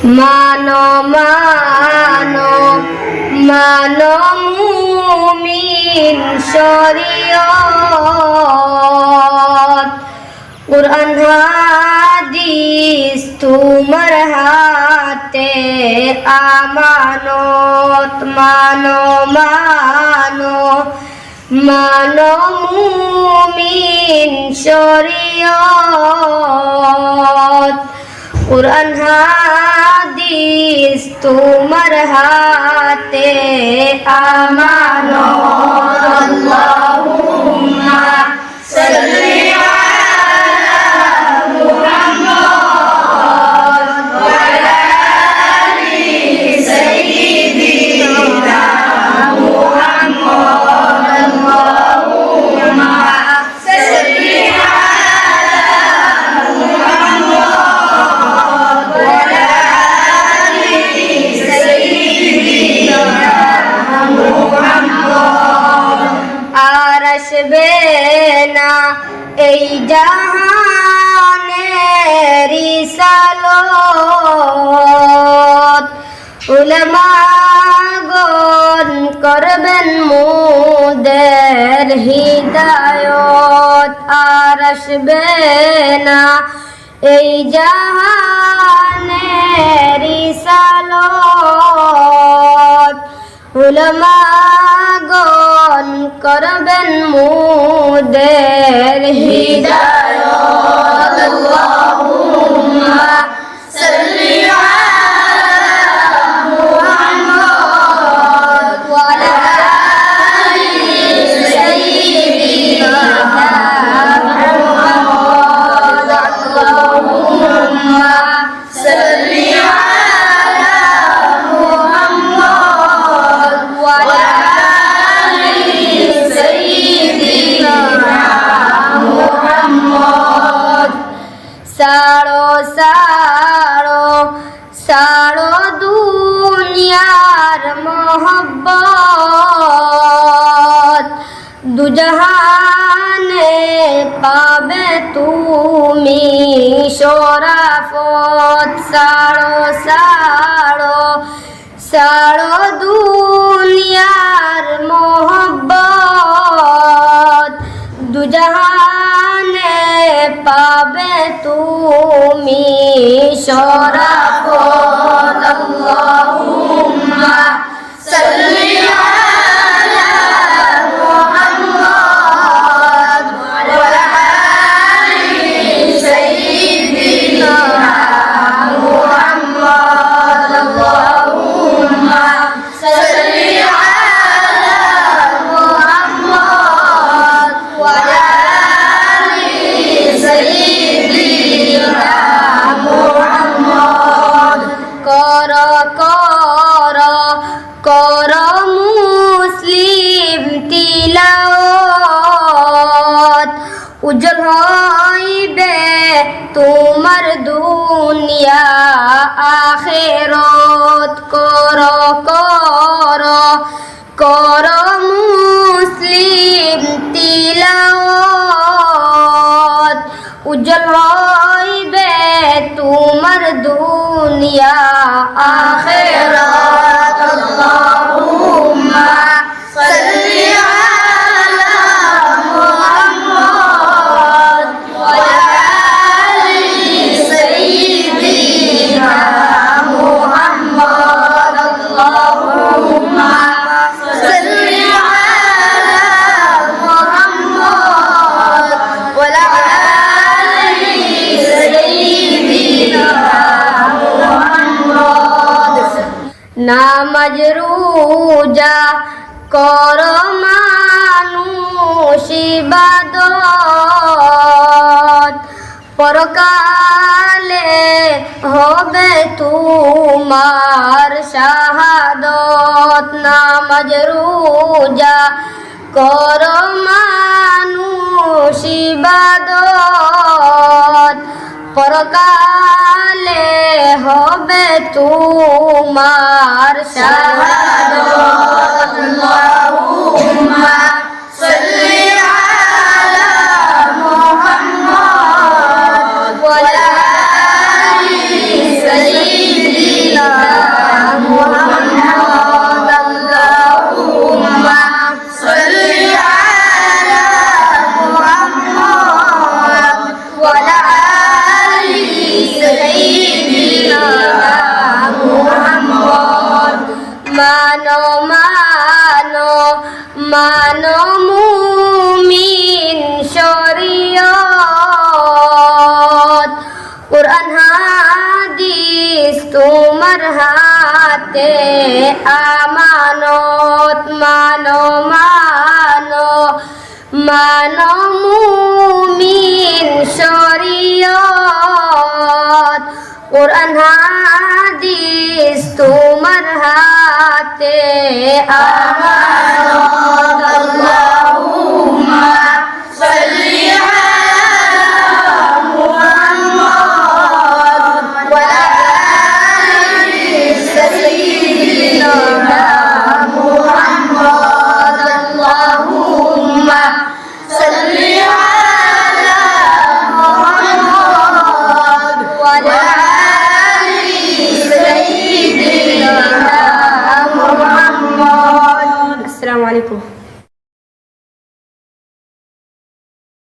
মানো মানো মানো মুমিন শরীয়ত কুরআন হাদিস তোমার হাতে আমানত মানো মানো মানো মুমিন শরীয়ত কুরআন হাদিস তোমার হাতে আমানত আল্লাহুম্মা সাল্লি আলা মুহাম্মাদ ওয়া আলা আলি সাইয়্যিদিনা মুহাম্মাদ আল্লাহুম্মা সাল্লি আলা মুহাম্মাদ ওয়া আলা আলি সাইয়্যিদিনা মুহাম্মাদ। আর আসবে না এই জাহানে রিসালত উলামাগণ করবেন মুদের হিদায়ত। আর আসবে না এই জাহানে রিসালত উলামাগণ করবেন মুদের হিদায়ত। আল্লাহুম্মা সাল্লি আলা মুহাম্মাদ ওয়া আলা আলি সাইয়্যিদিনা মুহাম্মাদ আল্লাহুম্মা সাল্লি আলা মুহাম্মাদ ওয়া আলা আলি সাইয়্যিদিনা মুহাম্মাদ। সাড়ো সাড়ো সাড়ো দুনিয়ার মোহব্বত দুজাহানে পাবে তুমি শরাফত। সাড়ো সাড়ো সাড়ো দুনিয়ার মোহব্বত দুজাহানে পাবে তুমি শরাফত। আল্লাহুম্মা সাল্লি আলা মুহাম্মাদ ওয়া আলা আলি সাইয়্যিদিনা মুহাম্মাদ আল্লাহুম্মা সাল্লি আলা মুহাম্মাদ ওয়া আলা আলি সাইয়্যিদিনা মুহাম্মাদ। কর কর কর মুসলিম তিলাওয়াত উজ্জ্বল হইবে তোমার দুনিয়া আখিরাত। কর কর কর মুসলিম তিলাওয়াত উজ্জ্বল হইবে তোমার দুনিয়া আখিরাত। আল্লাহুম্মা সাল্লি আলা মুহাম্মাদ ওয়া আলা আলি সাইয়্যিদিনা মুহাম্মাদ আল্লাহুম্মা সাল্লি আলা মুহাম্মাদ ওয়া আলা আলি সাইয়্যিদিনা মুহাম্মাদ। নামাজ রোজা কর মানুষ ইবাদত পরকালে হবে তোমার শাহাদত। নামাজ রোজা কর মানুষ ইবাদত পরকালে হবে তোমার শাহাদত। আল্লাহুম্মা সাল্লি আলা মুহাম্মাদ ওয়া আলা আলি মানো মানো মানো মুমিন শরীয়ত কুরআন হাদিস তোমার হাতে আমানত মানো মানো মানো মুমিন শরীয়ত কুরআন হাদিস তোমার হাতে আমানত।